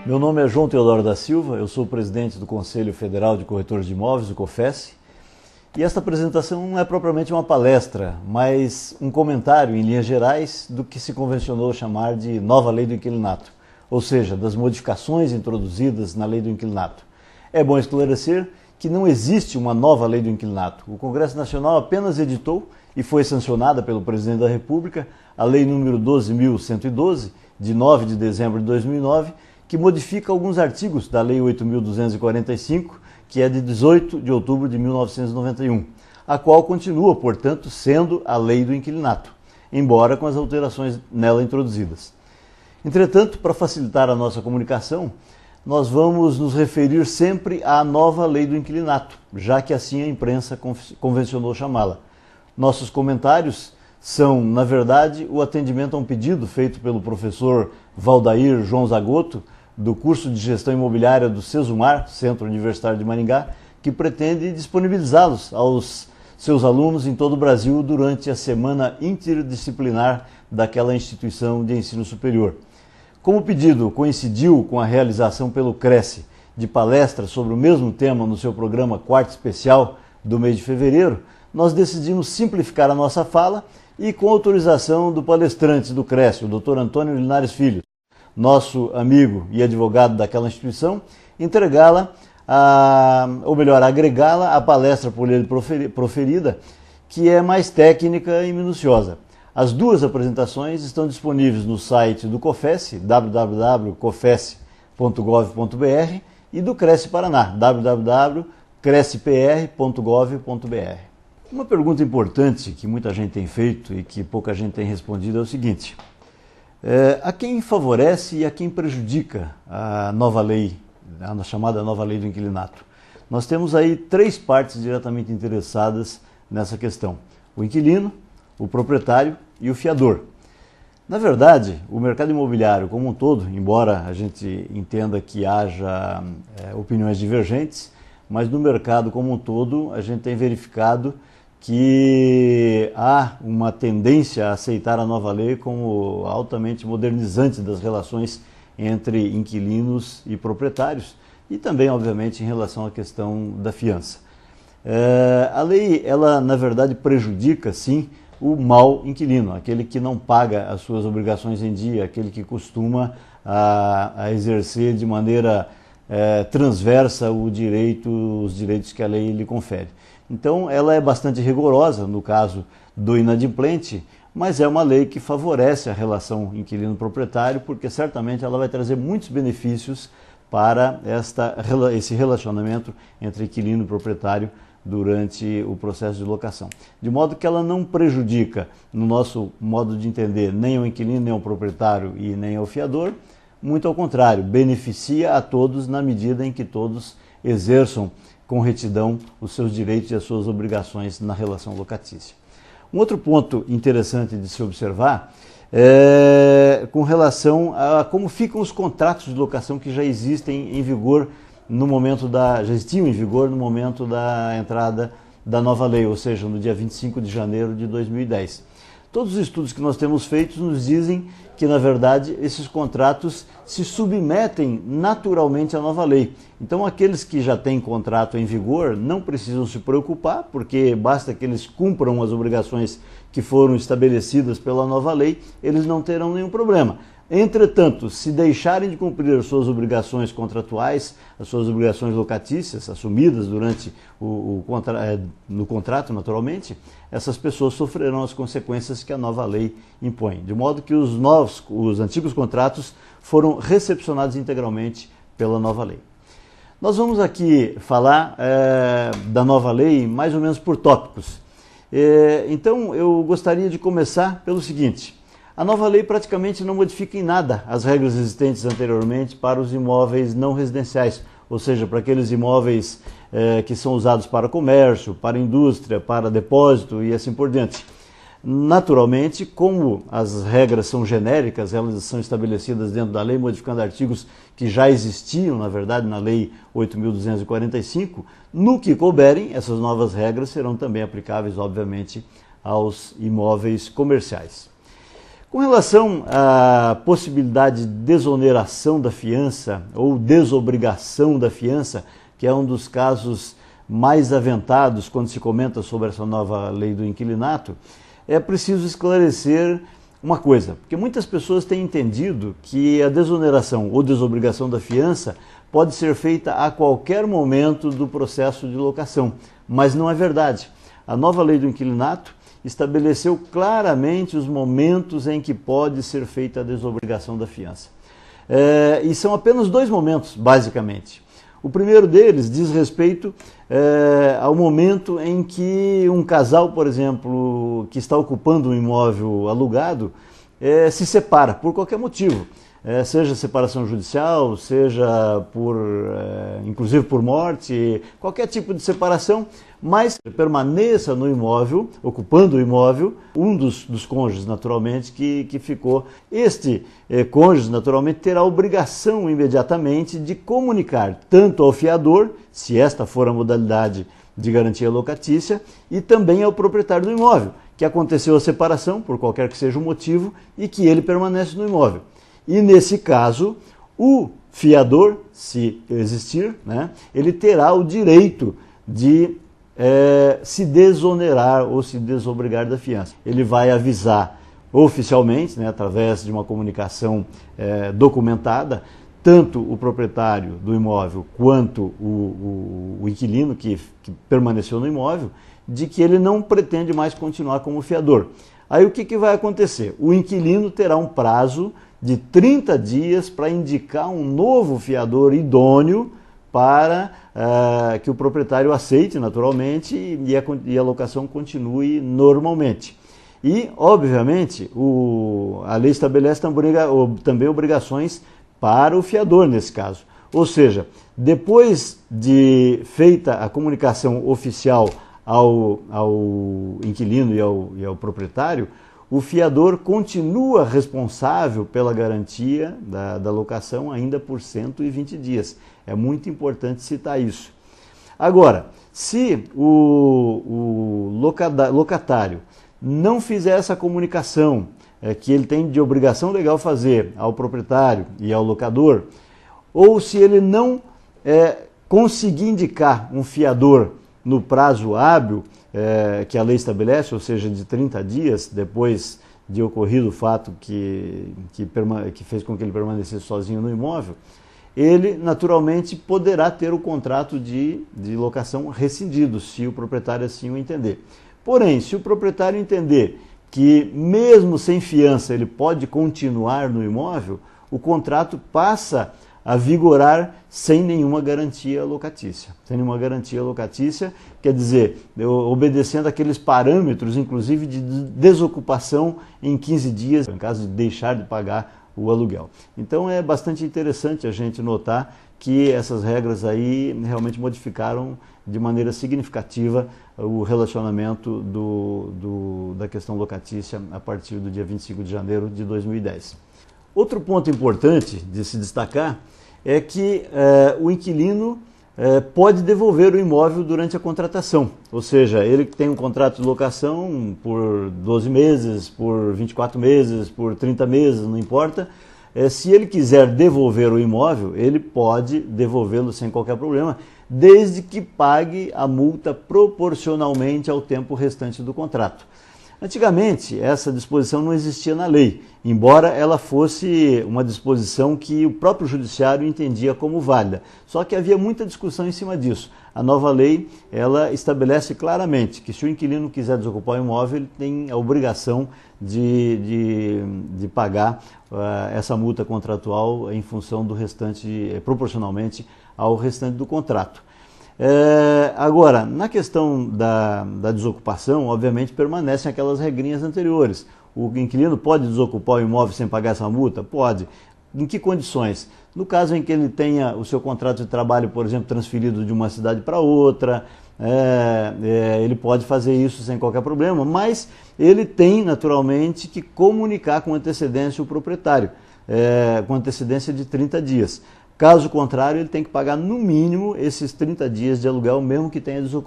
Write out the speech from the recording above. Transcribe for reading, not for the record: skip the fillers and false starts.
Meu nome é João Teodoro da Silva, eu sou o presidente do Conselho Federal de Corretores de Imóveis, o COFES, e esta apresentação não é propriamente uma palestra, mas um comentário em linhas gerais do que se convencionou chamar de nova lei do inquilinato, ou seja, das modificações introduzidas na lei do inquilinato. É bom esclarecer que não existe uma nova lei do inquilinato. O Congresso Nacional apenas editou e foi sancionada pelo Presidente da República a Lei número 12.112, de 9 de dezembro de 2009, que modifica alguns artigos da Lei 8.245, que é de 18 de outubro de 1991, a qual continua, portanto, sendo a Lei do Inquilinato, embora com as alterações nela introduzidas. Entretanto, para facilitar a nossa comunicação, nós vamos nos referir sempre à nova Lei do Inquilinato, já que assim a imprensa convencionou chamá-la. Nossos comentários são, na verdade, o atendimento a um pedido feito pelo professor Valdair João Zagotto, do curso de Gestão Imobiliária do Sesumar, Centro Universitário de Maringá, que pretende disponibilizá-los aos seus alunos em todo o Brasil durante a semana interdisciplinar daquela instituição de ensino superior. Como o pedido coincidiu com a realização pelo Cresce de palestras sobre o mesmo tema no seu programa Quarto Especial do mês de fevereiro, nós decidimos simplificar a nossa fala e, com autorização do palestrante do Cresce, o Dr. Antônio Linares Filho, nosso amigo e advogado daquela instituição, entregá-la, agregá-la à palestra por ele proferida, que é mais técnica e minuciosa. As duas apresentações estão disponíveis no site do COFES, www.cofes.gov.br, e do Cresce Paraná, www.crescepr.gov.br. Uma pergunta importante que muita gente tem feito e que pouca gente tem respondido é o seguinte: a quem favorece e a quem prejudica a nova lei, a chamada nova lei do inquilinato? Nós temos aí três partes diretamente interessadas nessa questão: o inquilino, o proprietário e o fiador. Na verdade, o mercado imobiliário como um todo, embora a gente entenda que haja opiniões divergentes, mas no mercado como um todo a gente tem verificado que há uma tendência a aceitar a nova lei como altamente modernizante das relações entre inquilinos e proprietários e também, obviamente, em relação à questão da fiança. A lei, ela na verdade prejudica, sim, o mau inquilino, aquele que não paga as suas obrigações em dia, aquele que costuma a exercer de maneira transversa os direitos que a lei lhe confere. Então, ela é bastante rigorosa no caso do inadimplente, mas é uma lei que favorece a relação inquilino-proprietário, porque certamente ela vai trazer muitos benefícios para esse relacionamento entre inquilino e proprietário durante o processo de locação. De modo que ela não prejudica, no nosso modo de entender, nem o inquilino, nem o proprietário e nem o fiador, muito ao contrário, beneficia a todos na medida em que todos exerçam com retidão os seus direitos e as suas obrigações na relação locatícia. Um outro ponto interessante de se observar é com relação a como ficam os contratos de locação que já existem em vigor já existiam em vigor no momento da entrada da nova lei, ou seja, no dia 25 de janeiro de 2010. Todos os estudos que nós temos feitos nos dizem que, na verdade, esses contratos se submetem naturalmente à nova lei. Então, aqueles que já têm contrato em vigor não precisam se preocupar, porque basta que eles cumpram as obrigações que foram estabelecidas pela nova lei, eles não terão nenhum problema. Entretanto, se deixarem de cumprir as suas obrigações contratuais, as suas obrigações locatícias, assumidas durante no contrato, naturalmente, essas pessoas sofrerão as consequências que a nova lei impõe. De modo que os antigos contratos foram recepcionados integralmente pela nova lei. Nós vamos aqui falar da nova lei mais ou menos por tópicos. Então, eu gostaria de começar pelo seguinte: a nova lei praticamente não modifica em nada as regras existentes anteriormente para os imóveis não residenciais, ou seja, para aqueles imóveis que são usados para comércio, para indústria, para depósito e assim por diante. Naturalmente, como as regras são genéricas, elas são estabelecidas dentro da lei, modificando artigos que já existiam, na verdade, na Lei 8.245, no que couberem, essas novas regras serão também aplicáveis, obviamente, aos imóveis comerciais. Com relação à possibilidade de desoneração da fiança ou desobrigação da fiança, que é um dos casos mais aventados quando se comenta sobre essa nova lei do inquilinato, é preciso esclarecer uma coisa, porque muitas pessoas têm entendido que a desoneração ou desobrigação da fiança pode ser feita a qualquer momento do processo de locação, mas não é verdade. A nova lei do inquilinato estabeleceu claramente os momentos em que pode ser feita a desobrigação da fiança. E são apenas dois momentos, basicamente. O primeiro deles diz respeito ao momento em que um casal, por exemplo, que está ocupando um imóvel alugado, se separa por qualquer motivo. Seja separação judicial, seja inclusive por morte, qualquer tipo de separação, mas permaneça no imóvel, ocupando o imóvel, um dos cônjuges, naturalmente, que ficou. Este cônjuge, naturalmente, terá a obrigação imediatamente de comunicar tanto ao fiador, se esta for a modalidade de garantia locatícia, e também ao proprietário do imóvel, que aconteceu a separação, por qualquer que seja o motivo, e que ele permanece no imóvel. E nesse caso, o fiador, se existir, né, ele terá o direito de se desonerar ou se desobrigar da fiança. Ele vai avisar oficialmente, né, através de uma comunicação documentada, tanto o proprietário do imóvel quanto o inquilino que permaneceu no imóvel, de que ele não pretende mais continuar como fiador. Aí o que vai acontecer? O inquilino terá um prazo de 30 dias para indicar um novo fiador idôneo para que o proprietário aceite naturalmente e a locação continue normalmente. E, obviamente, a lei estabelece também obrigações para o fiador nesse caso. Ou seja, depois de feita a comunicação oficial ao inquilino e ao proprietário, o fiador continua responsável pela garantia da locação ainda por 120 dias. É muito importante citar isso. Agora, se o locatário não fizer essa comunicação que ele tem de obrigação legal fazer ao proprietário e ao locador, ou se ele não conseguir indicar um fiador no prazo hábil que a lei estabelece, ou seja, de 30 dias depois de ocorrido o fato que fez com que ele permanecesse sozinho no imóvel, ele naturalmente poderá ter o contrato de locação rescindido, se o proprietário assim o entender. Porém, se o proprietário entender que mesmo sem fiança ele pode continuar no imóvel, o contrato passa a vigorar sem nenhuma garantia locatícia. Sem nenhuma garantia locatícia, quer dizer, obedecendo aqueles parâmetros, inclusive de desocupação em 15 dias, em caso de deixar de pagar o aluguel. Então é bastante interessante a gente notar que essas regras aí realmente modificaram de maneira significativa o relacionamento da questão locatícia a partir do dia 25 de janeiro de 2010. Outro ponto importante de se destacar é que o inquilino pode devolver o imóvel durante a contratação. Ou seja, ele tem um contrato de locação por 12 meses, por 24 meses, por 30 meses, não importa. Se ele quiser devolver o imóvel, ele pode devolvê-lo sem qualquer problema, desde que pague a multa proporcionalmente ao tempo restante do contrato. Antigamente, essa disposição não existia na lei, embora ela fosse uma disposição que o próprio judiciário entendia como válida. Só que havia muita discussão em cima disso. A nova lei, ela estabelece claramente que se o inquilino quiser desocupar o imóvel, ele tem a obrigação de pagar essa multa contratual em função do restante, proporcionalmente ao restante do contrato. Agora, na questão da desocupação, obviamente permanecem aquelas regrinhas anteriores. O inquilino pode desocupar o imóvel sem pagar essa multa? Pode. Em que condições? No caso em que ele tenha o seu contrato de trabalho, por exemplo, transferido de uma cidade para outra, ele pode fazer isso sem qualquer problema, mas ele tem naturalmente que comunicar com antecedência o proprietário, com antecedência de 30 dias. Caso contrário, ele tem que pagar no mínimo esses 30 dias de aluguel, mesmo que tenha desocupado.